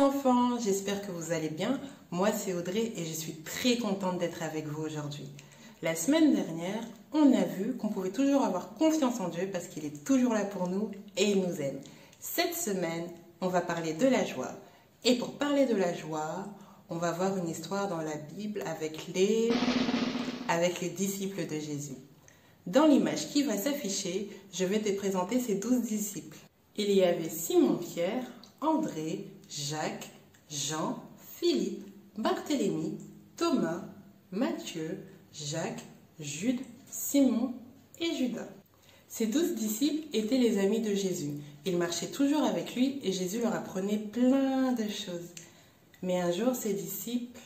enfants, j'espère que vous allez bien. Moi c'est Audrey et je suis très contente d'être avec vous aujourd'hui. La semaine dernière, on a vu qu'on pouvait toujours avoir confiance en Dieu parce qu'il est toujours là pour nous et il nous aime. Cette semaine, on va parler de la joie. Et pour parler de la joie, on va voir une histoire dans la Bible avec les disciples de Jésus. Dans l'image qui va s'afficher, je vais te présenter ces 12 disciples. Il y avait Simon-Pierre, André, Jacques, Jean, Philippe, Barthélemy, Thomas, Matthieu, Jacques, Jude, Simon et Judas. Ces 12 disciples étaient les amis de Jésus. Ils marchaient toujours avec lui et Jésus leur apprenait plein de choses. Mais un jour, ces disciples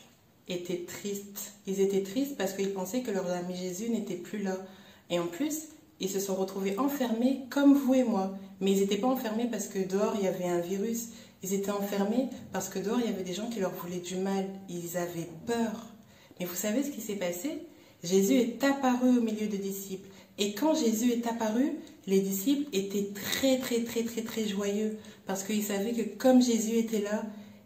étaient tristes. Ils étaient tristes parce qu'ils pensaient que leur ami Jésus n'était plus là. Et en plus, ils se sont retrouvés enfermés comme vous et moi. Mais ils n'étaient pas enfermés parce que dehors, il y avait un virus. Ils étaient enfermés parce que dehors, il y avait des gens qui leur voulaient du mal. Ils avaient peur. Mais vous savez ce qui s'est passé? Jésus est apparu au milieu des disciples. Et quand Jésus est apparu, les disciples étaient très joyeux. Parce qu'ils savaient que comme Jésus était là,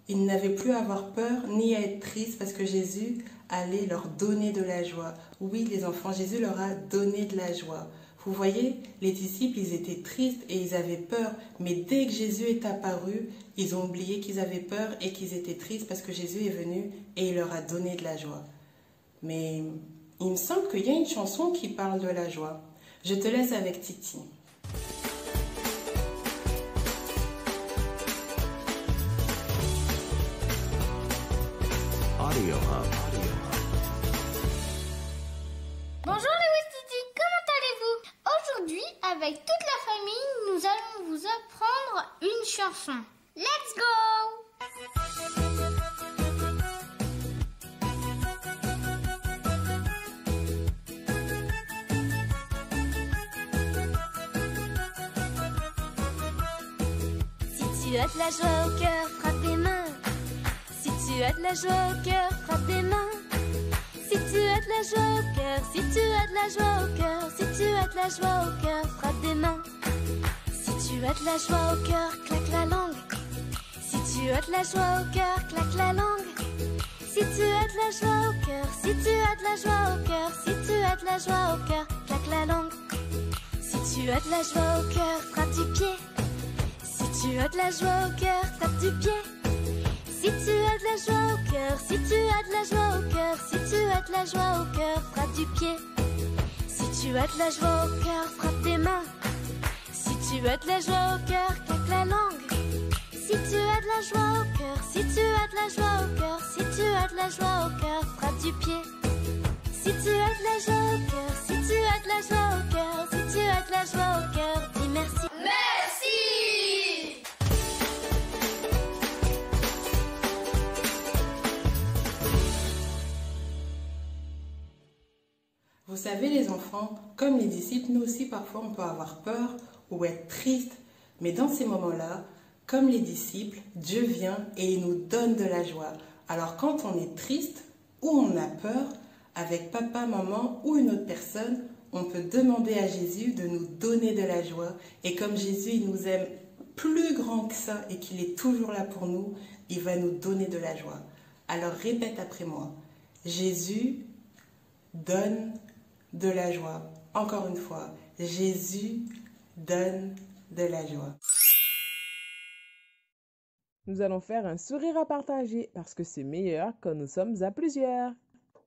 ils n'avaient plus à avoir peur ni à être tristes parce que Jésus allait leur donner de la joie. Oui, les enfants, Jésus leur a donné de la joie. Vous voyez, les disciples, ils étaient tristes et ils avaient peur. Mais dès que Jésus est apparu, ils ont oublié qu'ils avaient peur et qu'ils étaient tristes parce que Jésus est venu et il leur a donné de la joie. Mais il me semble qu'il y a une chanson qui parle de la joie. Je te laisse avec Titi. Audio Hub. Bonjour les Westiti, comment allez-vous? Aujourd'hui, avec toute la famille, nous allons vous apprendre une chanson. Let's go! Si tu as de la joie au cœur, frappe des mains. Si tu as de la joie au cœur, frappe des mains. Si tu as de la joie au cœur, si tu as de la joie au cœur, si tu as de la joie au cœur, frappe des mains. Si tu as de la joie au cœur, claque la langue. Si tu as de la joie au cœur, claque la langue. Si tu as de la joie au cœur, si tu as de la joie au cœur, si tu as de la joie au cœur, claque la langue. Si tu as de la joie au cœur, frappe du pied. Si tu as de la joie au cœur, tape du pied. Si tu as de la joie au cœur, si tu as de la joie au cœur, si tu as de la joie au cœur, frappe du pied. Si tu as de la joie au cœur, frappe des mains. Si tu as de la joie au cœur, claque la langue. Si tu as de la joie au cœur, si tu as de la joie au cœur, si tu as de la joie au cœur, frappe du pied. Si tu as de la joie au cœur, si tu as de la joie au cœur, si tu as de la joie au cœur, dis merci. Merci! Vous savez les enfants, comme les disciples, nous aussi parfois on peut avoir peur ou être triste. Mais dans ces moments-là, comme les disciples, Dieu vient et il nous donne de la joie. Alors quand on est triste ou on a peur, avec papa, maman ou une autre personne, on peut demander à Jésus de nous donner de la joie. Et comme Jésus il nous aime plus grand que ça et qu'il est toujours là pour nous, il va nous donner de la joie. Alors répète après moi. Jésus donne de la joie. Encore une fois, Jésus donne de la joie. Nous allons faire un sourire à partager parce que c'est meilleur quand nous sommes à plusieurs.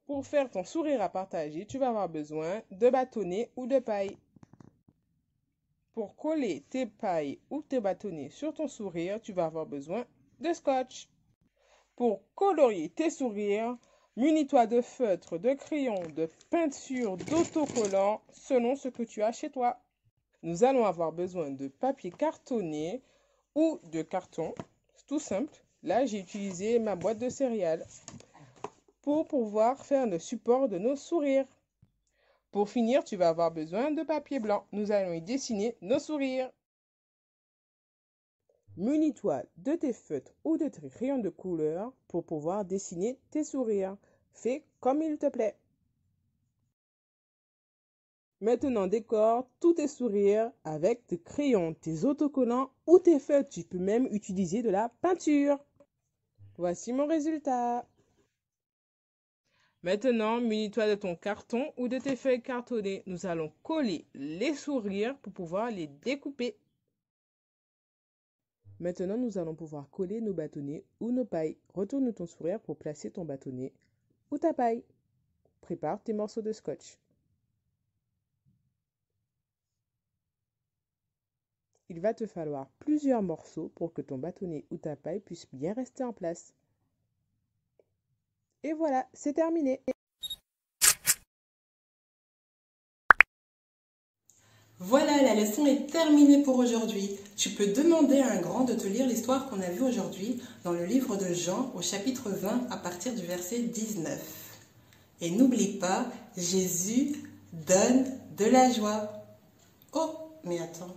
Pour faire ton sourire à partager, tu vas avoir besoin de bâtonnets ou de paille. Pour coller tes pailles ou tes bâtonnets sur ton sourire, tu vas avoir besoin de scotch. Pour colorier tes sourires, munis-toi de feutres, de crayons, de peinture, d'autocollants selon ce que tu as chez toi. Nous allons avoir besoin de papier cartonné ou de carton, tout simple. Là, j'ai utilisé ma boîte de céréales pour pouvoir faire le support de nos sourires. Pour finir, tu vas avoir besoin de papier blanc. Nous allons y dessiner nos sourires. Munis-toi de tes feutres ou de tes crayons de couleur pour pouvoir dessiner tes sourires. Fais comme il te plaît. Maintenant, décore tous tes sourires avec tes crayons, tes autocollants ou tes feutres. Tu peux même utiliser de la peinture. Voici mon résultat. Maintenant, munis-toi de ton carton ou de tes feuilles cartonnées. Nous allons coller les sourires pour pouvoir les découper. Maintenant, nous allons pouvoir coller nos bâtonnets ou nos pailles. Retourne ton sourire pour placer ton bâtonnet ou ta paille. Prépare tes morceaux de scotch. Il va te falloir plusieurs morceaux pour que ton bâtonnet ou ta paille puisse bien rester en place. Et voilà, c'est terminé. Voilà, la leçon est terminée pour aujourd'hui. Tu peux demander à un grand de te lire l'histoire qu'on a vue aujourd'hui dans le livre de Jean au chapitre 20 à partir du verset 19. Et n'oublie pas, Jésus donne de la joie. Oh, mais attends.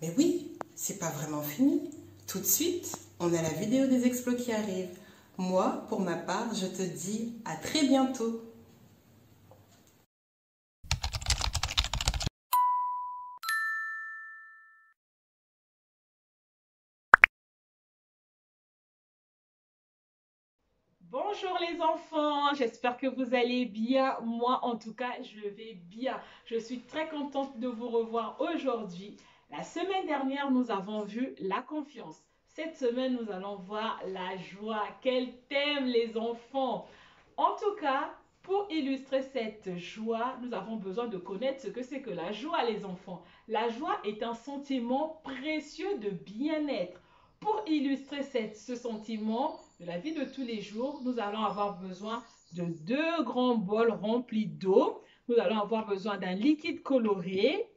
Mais oui, c'est pas vraiment fini. Tout de suite, on a la vidéo des exploits qui arrive. Moi, pour ma part, je te dis à très bientôt. Bonjour les enfants, j'espère que vous allez bien. Moi, en tout cas, je vais bien. Je suis très contente de vous revoir aujourd'hui. La semaine dernière, nous avons vu la confiance. Cette semaine, nous allons voir la joie. Quel thème les enfants! En tout cas, pour illustrer cette joie, nous avons besoin de connaître ce que c'est que la joie, les enfants. La joie est un sentiment précieux de bien-être. Pour illustrer ce sentiment de la vie de tous les jours, nous allons avoir besoin de 2 grands bols remplis d'eau. Nous allons avoir besoin d'un liquide coloré,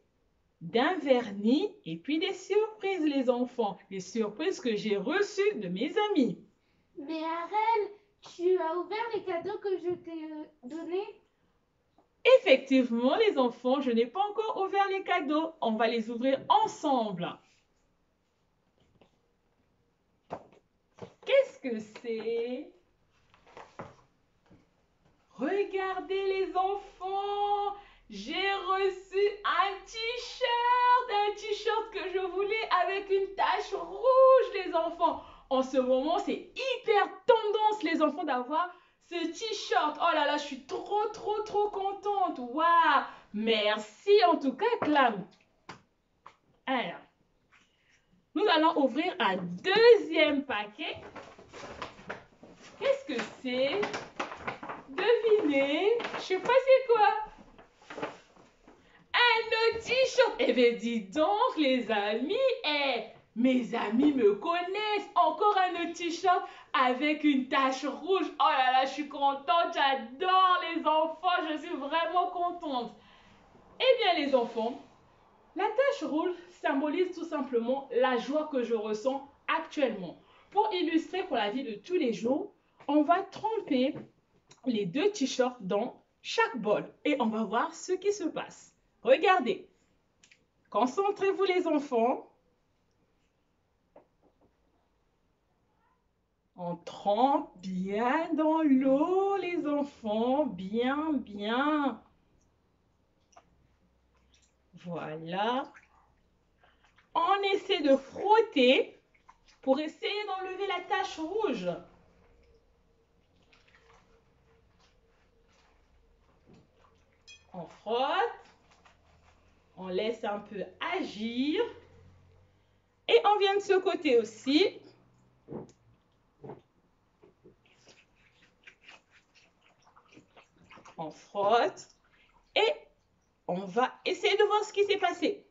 d'un vernis et puis des surprises, les enfants. Des surprises que j'ai reçues de mes amis. Mais Arel, tu as ouvert les cadeaux que je t'ai donnés? Effectivement, les enfants, je n'ai pas encore ouvert les cadeaux. On va les ouvrir ensemble. Qu'est-ce que c'est? Regardez les enfants, j'ai reçu un t-shirt que je voulais avec une tache rouge, les enfants. En ce moment, c'est hyper tendance, les enfants, d'avoir ce t-shirt. Oh là là, je suis trop contente. Waouh! Merci en tout cas, Clam. Alors, nous allons ouvrir un deuxième paquet. Qu'est-ce que c'est? Devinez. Je sais pas c'est quoi. Un autre t-shirt. Eh bien, dis donc, les amis. Mes amis me connaissent. Encore un autre t-shirt avec une tache rouge. Oh là là, je suis contente. J'adore les enfants. Je suis vraiment contente. Eh bien, les enfants, la tache rouge symbolise tout simplement la joie que je ressens actuellement. Pour illustrer pour la vie de tous les jours, on va tremper les 2 t-shirts dans chaque bol et on va voir ce qui se passe. Regardez. Concentrez-vous les enfants. On trempe bien dans l'eau les enfants. Bien. Voilà. On essaie de frotter pour essayer d'enlever la tache rouge. On frotte. On laisse un peu agir. Et on vient de ce côté aussi. On frotte. Et on va essayer de voir ce qui s'est passé.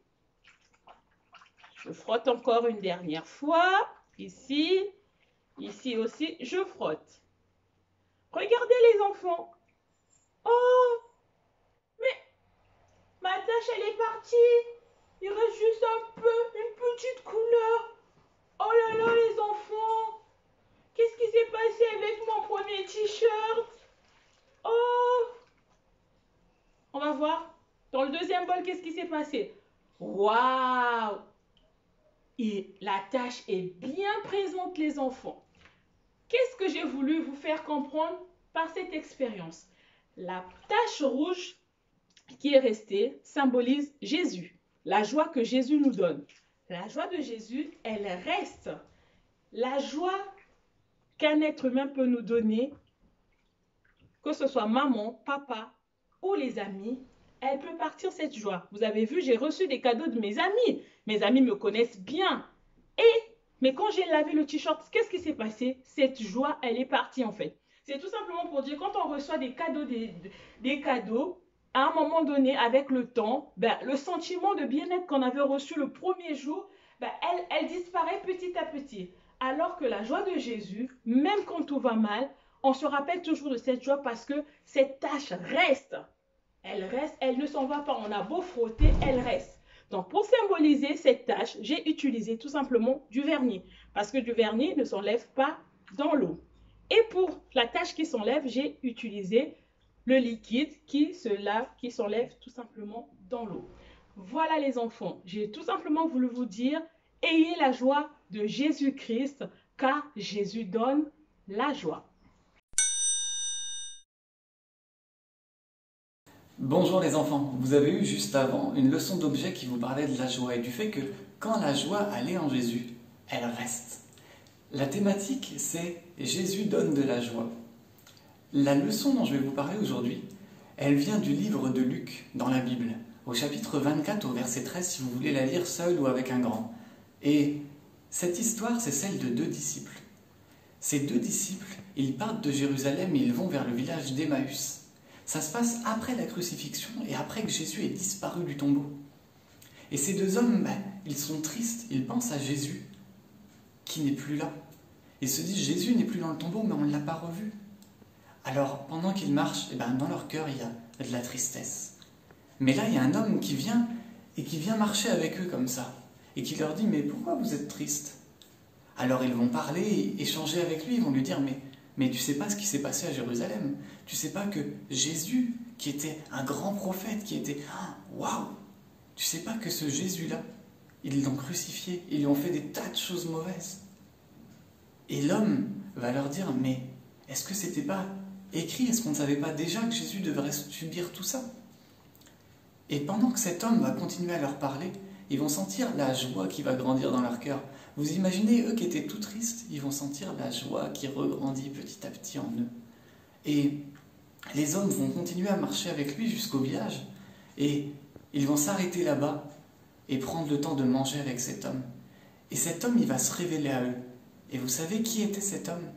Je frotte encore une dernière fois. Ici aussi, je frotte. Regardez les enfants. Oh, mais ma tache, elle est partie. Il reste juste un peu, une petite couleur. Oh là là, les enfants. Qu'est-ce qui s'est passé avec mon premier t-shirt? Oh, on va voir. Dans le deuxième bol, qu'est-ce qui s'est passé? Waouh! Et la tache est bien présente, les enfants. Qu'est-ce que j'ai voulu vous faire comprendre par cette expérience? La tache rouge qui est restée symbolise Jésus, la joie que Jésus nous donne. La joie de Jésus, elle reste. La joie qu'un être humain peut nous donner, que ce soit maman, papa ou les amis, elle peut partir cette joie. Vous avez vu, j'ai reçu des cadeaux de mes amis. Mes amis me connaissent bien. Mais quand j'ai lavé le t-shirt, qu'est-ce qui s'est passé? Cette joie, elle est partie en fait. C'est tout simplement pour dire, quand on reçoit des cadeaux, des cadeaux, à un moment donné, avec le temps, le sentiment de bien-être qu'on avait reçu le premier jour, elle disparaît petit à petit. Alors que la joie de Jésus, même quand tout va mal, on se rappelle toujours de cette joie parce que cette tâche reste. Elle reste, elle ne s'en va pas. On a beau frotter, elle reste. Donc, pour symboliser cette tâche, j'ai utilisé tout simplement du vernis. Parce que du vernis ne s'enlève pas dans l'eau. Et pour la tâche qui s'enlève, j'ai utilisé le liquide qui s'enlève tout simplement dans l'eau. Voilà les enfants, j'ai tout simplement voulu vous dire, ayez la joie de Jésus-Christ, car Jésus donne la joie. Bonjour les enfants, vous avez eu juste avant une leçon d'objet qui vous parlait de la joie et du fait que quand la joie elle est en Jésus, elle reste. La thématique c'est Jésus donne de la joie. La leçon dont je vais vous parler aujourd'hui, elle vient du livre de Luc dans la Bible, au chapitre 24 au verset 13 si vous voulez la lire seul ou avec un grand. Et cette histoire c'est celle de deux disciples. Ces deux disciples, ils partent de Jérusalem et ils vont vers le village d'Emmaüs. Ça se passe après la crucifixion et après que Jésus ait disparu du tombeau. Et ces deux hommes, ils sont tristes, ils pensent à Jésus, qui n'est plus là. Ils se disent, Jésus n'est plus dans le tombeau, mais on ne l'a pas revu. Alors, pendant qu'ils marchent, dans leur cœur, il y a de la tristesse. Mais là, il y a un homme qui vient marcher avec eux comme ça, et qui leur dit, mais pourquoi vous êtes tristes? Alors ils vont parler, échanger avec lui, ils vont lui dire, mais tu sais pas ce qui s'est passé à Jérusalem. Tu sais pas que Jésus, qui était un grand prophète, qui était... Waouh! Tu sais pas que ce Jésus-là, ils l'ont crucifié, ils lui ont fait des tas de choses mauvaises. Et l'homme va leur dire, mais est-ce que c'était pas écrit? Est-ce qu'on ne savait pas déjà que Jésus devrait subir tout ça? Et pendant que cet homme va continuer à leur parler, ils vont sentir la joie qui va grandir dans leur cœur. Vous imaginez, eux qui étaient tout tristes, ils vont sentir la joie qui regrandit petit à petit en eux. Et les hommes vont continuer à marcher avec lui jusqu'au village. Et ils vont s'arrêter là-bas et prendre le temps de manger avec cet homme. Et cet homme, il va se révéler à eux. Et vous savez qui était cet homme?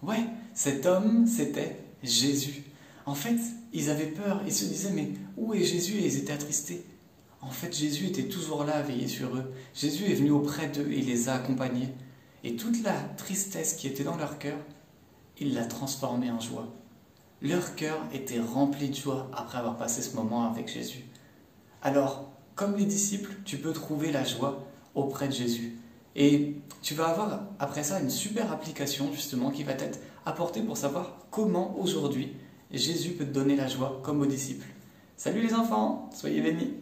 Ouais, cet homme, c'était Jésus. En fait, ils avaient peur, ils se disaient, mais où est Jésus? Et ils étaient attristés. En fait, Jésus était toujours là à veiller sur eux. Jésus est venu auprès d'eux et il les a accompagnés. Et toute la tristesse qui était dans leur cœur, il l'a transformée en joie. Leur cœur était rempli de joie après avoir passé ce moment avec Jésus. Alors, comme les disciples, tu peux trouver la joie auprès de Jésus. Et tu vas avoir après ça une super application justement qui va t'être apportée pour savoir comment aujourd'hui Jésus peut te donner la joie comme aux disciples. Salut les enfants, soyez bénis.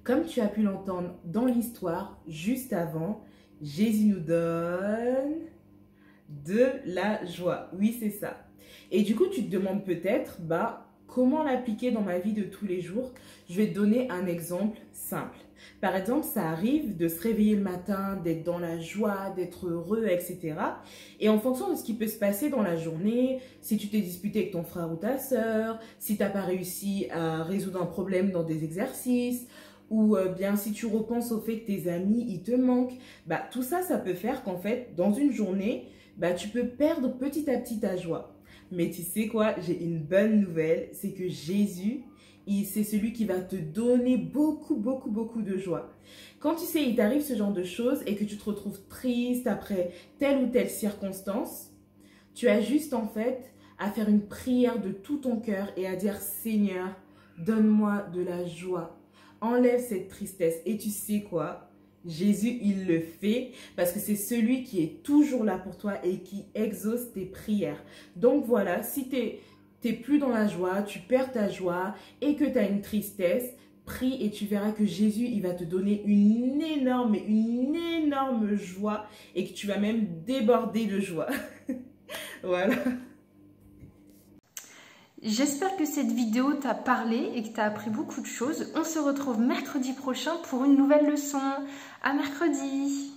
Comme tu as pu l'entendre dans l'histoire, juste avant, Jésus nous donne de la joie. Oui, c'est ça. Et du coup, tu te demandes peut-être, comment l'appliquer dans ma vie de tous les jours? Je vais te donner un exemple simple. Par exemple, ça arrive de se réveiller le matin, d'être dans la joie, d'être heureux, etc. Et en fonction de ce qui peut se passer dans la journée, si tu t'es disputé avec ton frère ou ta sœur, si tu n'as pas réussi à résoudre un problème dans des exercices, ou bien si tu repenses au fait que tes amis, ils te manquent, tout ça, ça peut faire qu'en fait, dans une journée, tu peux perdre petit à petit ta joie. Mais tu sais quoi, j'ai une bonne nouvelle, c'est que Jésus, c'est celui qui va te donner beaucoup, beaucoup, beaucoup de joie. Quand tu sais, il t'arrive ce genre de choses et que tu te retrouves triste après telle ou telle circonstance, tu as juste en fait à faire une prière de tout ton cœur et à dire, Seigneur, donne-moi de la joie. Enlève cette tristesse. Et tu sais quoi? Jésus, il le fait parce que c'est celui qui est toujours là pour toi et qui exauce tes prières. Donc voilà, si tu n'es plus dans la joie, tu perds ta joie et que tu as une tristesse, prie et tu verras que Jésus, il va te donner une énorme joie et que tu vas même déborder de joie. Voilà. J'espère que cette vidéo t'a parlé et que tu as appris beaucoup de choses. On se retrouve mercredi prochain pour une nouvelle leçon. À mercredi!